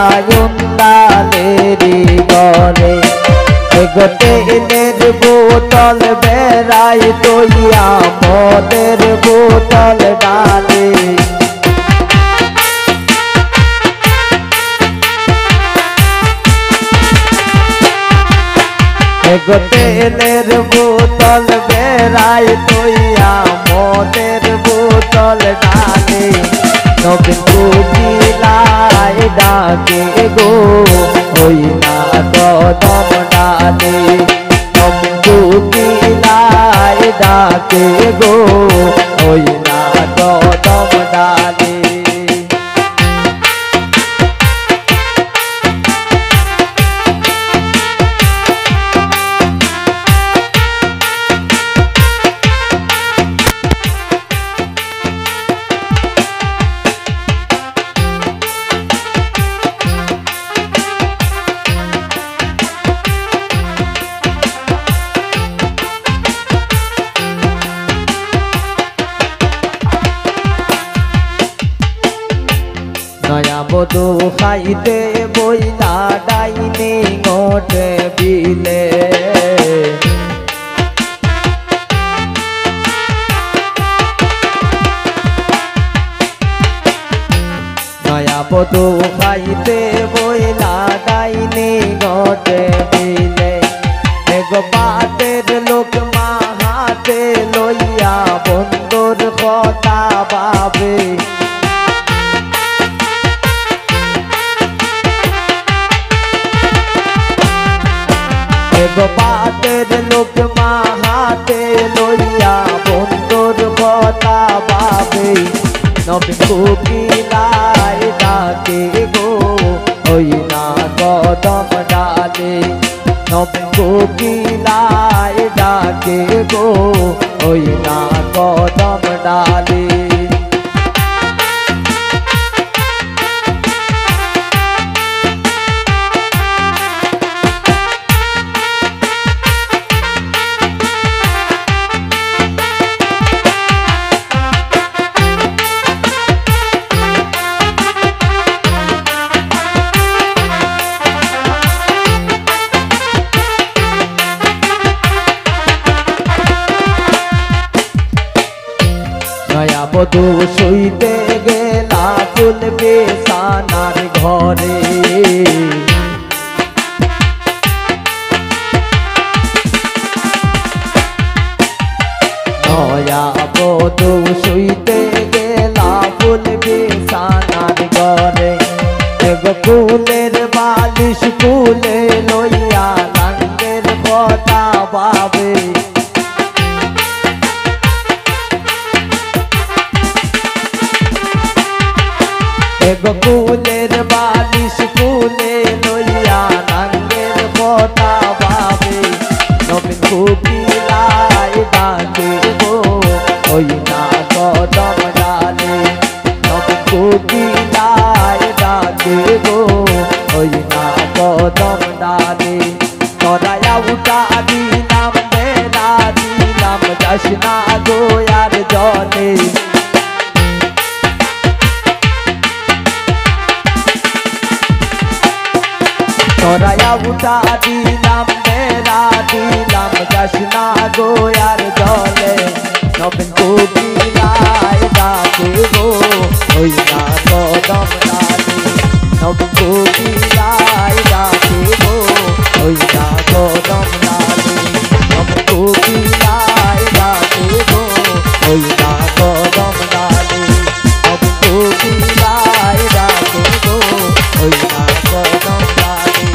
আয়ুন্দালেরি করে তেলের বোতল বেড়াই তৈয়া মদের বোতল ডালে তেলের বোতল বেড়াই তৈয়া মদের বোতল ডালে নবীন কুকিলাই ডাকে গো ওই না কদম ডালে নবীন কুকিলাই ডাকে গো ওই না কদম ডালে নয়া বধূ খাইতে বইলা ডাইনি গোটে বিলে নয়া বধূ খাইতে বইলা ডাইনি গোটে বিলে এগো পাতের লোক মা হাতে লইয়া বন্ধুর কথা ভাবে পাতের লোক মা হাতে লইয়া বন্ধুর কথা ভাবে নবীন কুকিলাই ডাকে গো ওই না কদম ডালে নবীন কুকিলাই ডাকে গো ওই না কদম ডালে নয়া বধূ শুইতে গেলা ফুল বেসানার ঘরে নয়া বধূ শুইতে গেলা ফুল বেসানার ঘরে ফুলের বালিশ ফুলে লইয়া লাঙ্গের কথা ভাবে ফুলের বালিশ ফুলে লইয়া নাঙ্গের কথা ভাবে নবীন কুকিলাই ডাকে গো ওই না কদম ডালে নবীন কুকিলাই ডাকে গো ওই না কদম ডালে তরায়া উঠা দিলাম বেলা দিলাম যাস না গো আর জলে তরায়া উঠা দিলাম বেলা দিলাম যাস না গো আর জলে নবীন কুকিলাই ডাকে গো ওই না কদম ডালে নবীন কুকিলাই ডাকে গো ওই না কদম ডালে নবীন কুকিলাই ডাকে গো ওই না কদম ডালে নবীন কুকিলাই ডাকে গো ওই না কদম ডালে